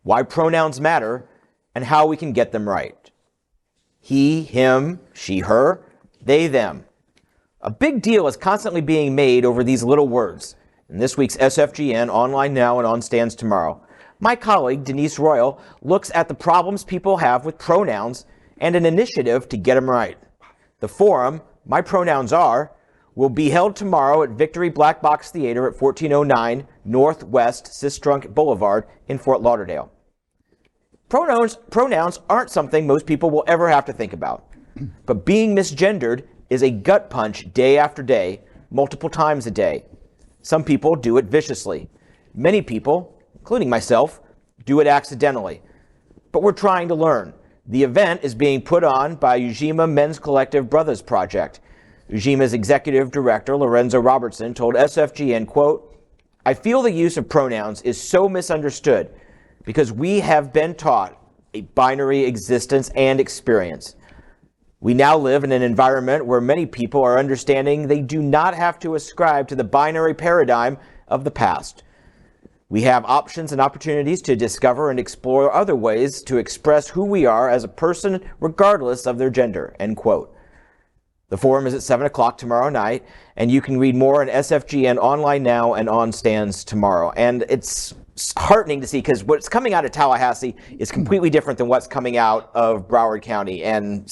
why pronouns matter, and how we can get them right. He, him, she, her, they, them. A big deal is constantly being made over these little words. In this week's SFGN, online now and on stands tomorrow, my colleague, Denise Royal, looks at the problems people have with pronouns and an initiative to get them right. The forum, My Pronouns Are, will be held tomorrow at Victory Black Box Theater at 1409 North West Sistrunk Boulevard in Fort Lauderdale. Pronouns aren't something most people will ever have to think about, but being misgendered is a gut punch day after day, multiple times a day. Some people do it viciously. Many people, including myself, do it accidentally. But we're trying to learn. The event is being put on by Ujima Men's Collective Brothas Project. Ujima's executive director, Lorenzo Robertson, told SFGN, quote, "I feel the use of pronouns is so misunderstood because we have been taught a binary existence and experience. We now live in an environment where many people are understanding they do not have to ascribe to the binary paradigm of the past. We have options and opportunities to discover and explore other ways to express who we are as a person regardless of their gender," end quote. The forum is at 7 o'clock tomorrow night, and you can read more on SFGN online now and on stands tomorrow. And it's heartening to see, because what's coming out of Tallahassee is completely different than what's coming out of Broward County and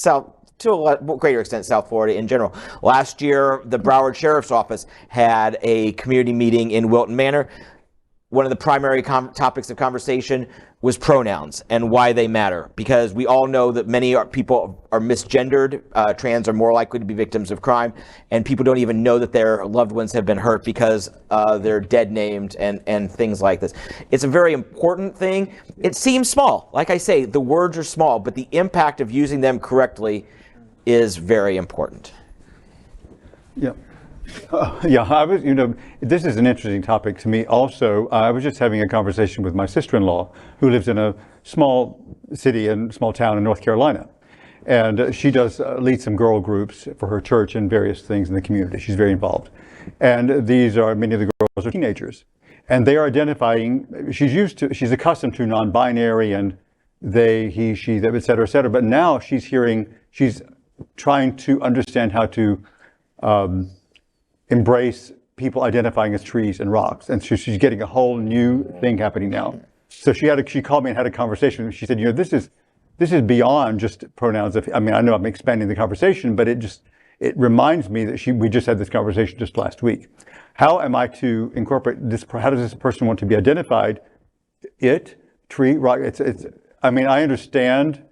to a greater extent, South Florida in general. Last year, the Broward Sheriff's Office had a community meeting in Wilton Manor. One of the primary topics of conversation was pronouns and why they matter, because we all know that many people are misgendered. Trans are more likely to be victims of crime, and people don't even know that their loved ones have been hurt because they're dead named and things like this. It's a very important thing. It seems small. Like I say, the words are small, but the impact of using them correctly is very important. Yeah. I was, this is an interesting topic to me also. I was just having a conversation with my sister-in-law who lives in a small city and small town in North Carolina. And she does lead some girl groups for her church and various things in the community. She's very involved. And many of the girls are teenagers. And they are identifying, she's accustomed to non-binary and they, he, she, them, et cetera, but now she's trying to understand how to embrace people identifying as trees and rocks. And so she's getting a whole new thing happening now. So she called me and had a conversation. She said, this is beyond just pronouns. I know I'm expanding the conversation, but it reminds me that we just had this conversation just last week. How am I to incorporate this? How does this person want to be identified? Tree, rock, I understand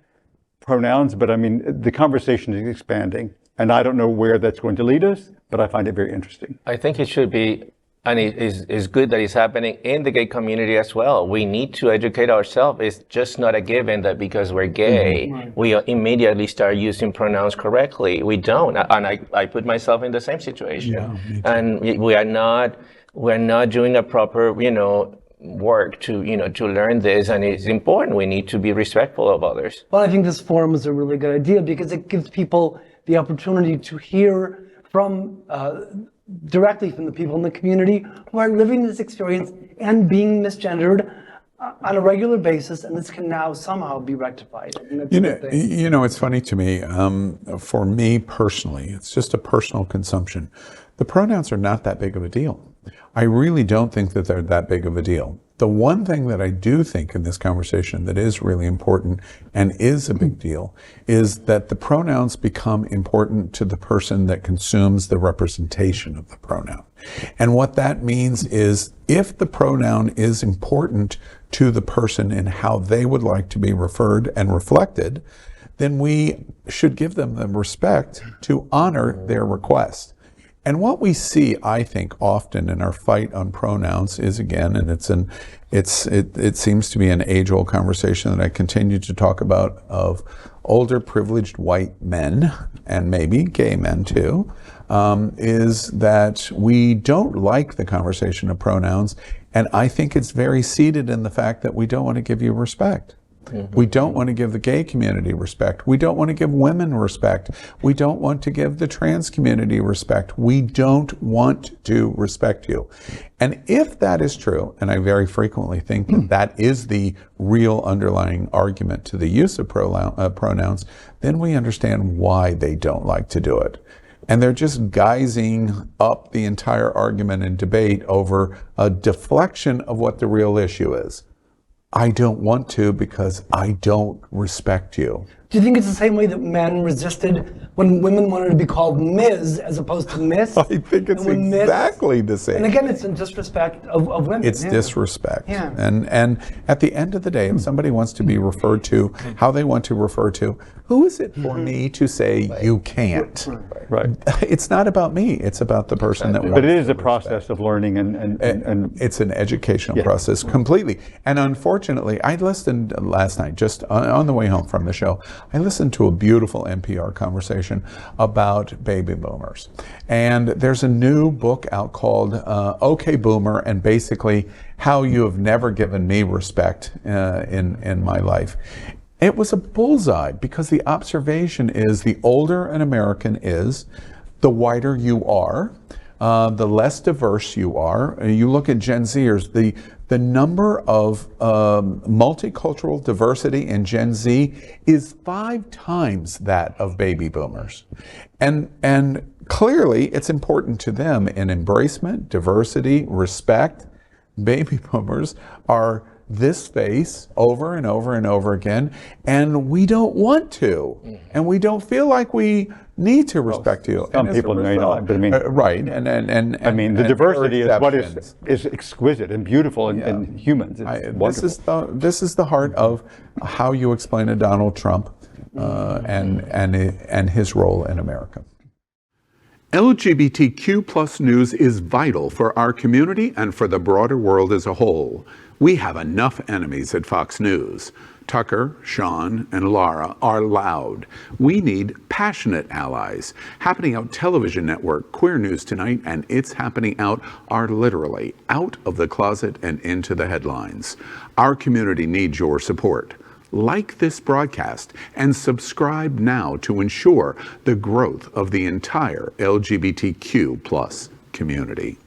pronouns, but the conversation is expanding. And I don't know where that's going to lead us, but I find it very interesting. I think it should be, and it's good that it's happening in the gay community as well. We need to educate ourselves. It's just not a given that because we're gay, we immediately start using pronouns correctly. We don't, and I put myself in the same situation. Yeah, and we're not doing a proper, work to learn this, and it's important. We need to be respectful of others. Well, I think this forum is a really good idea because it gives people the opportunity to hear from directly from the people in the community who are living this experience and being misgendered on a regular basis, and this can now somehow be rectified. It's funny to me. For me personally, it's just a personal consumption. The pronouns are not that big of a deal. I really don't think that they're that big of a deal. The one thing that I do think in this conversation that is really important and is a big deal is that the pronouns become important to the person that consumes the representation of the pronoun. And what that means is if the pronoun is important to the person in how they would like to be referred and reflected, then we should give them the respect to honor their request. And what we see, I think, often in our fight on pronouns is, again, and it seems to be an age-old conversation that I continue to talk about, of older privileged white men, and maybe gay men too, is that we don't like the conversation of pronouns, and I think it's very seated in the fact that we don't want to give you respect. We don't want to give the gay community respect. We don't want to give women respect. We don't want to give the trans community respect. We don't want to respect you. And if that is true, and I very frequently think that that is the real underlying argument to the use of pronouns, then we understand why they don't like to do it. And they're just guising up the entire argument and debate over a deflection of what the real issue is. I don't want to because I don't respect you. Do you think it's the same way that men resisted when women wanted to be called Ms. as opposed to Miss? I think it's exactly the same. And again, it's in disrespect of women. It's disrespect. Yeah. And at the end of the day, if somebody wants to be referred to how they want to refer to, who is it for me to say you can't? Right. It's not about me. It's about the person that wants But it is to a process of learning and it's an educational process completely. And unfortunately, I listened last night, just on the way home from the show, I listened to a beautiful NPR conversation about baby boomers. And there's a new book out called Okay Boomer, and basically how you have never given me respect in my life. It was a bullseye because the observation is the older an American is, the whiter you are, the less diverse you are. You look at Gen Zers, the number of multicultural diversity in Gen Z is 5 times that of baby boomers. And clearly it's important to them in embracement, diversity, respect. Baby boomers are this face over and over and over again, and we don't want to, and we don't feel like we need to respect you. Some people may not, but I mean, right, and I mean, the diversity is what is exquisite and beautiful in humans. This is the heart of how you explain a Donald Trump and his role in America. LGBTQ plus news is vital for our community and for the broader world as a whole. We have enough enemies at Fox News. Tucker, Sean, and Laura are loud. We need passionate allies. Happening Out Television Network, Queer News Tonight, and It's Happening Out are literally out of the closet and into the headlines. Our community needs your support. Like this broadcast and subscribe now to ensure the growth of the entire LGBTQ plus community.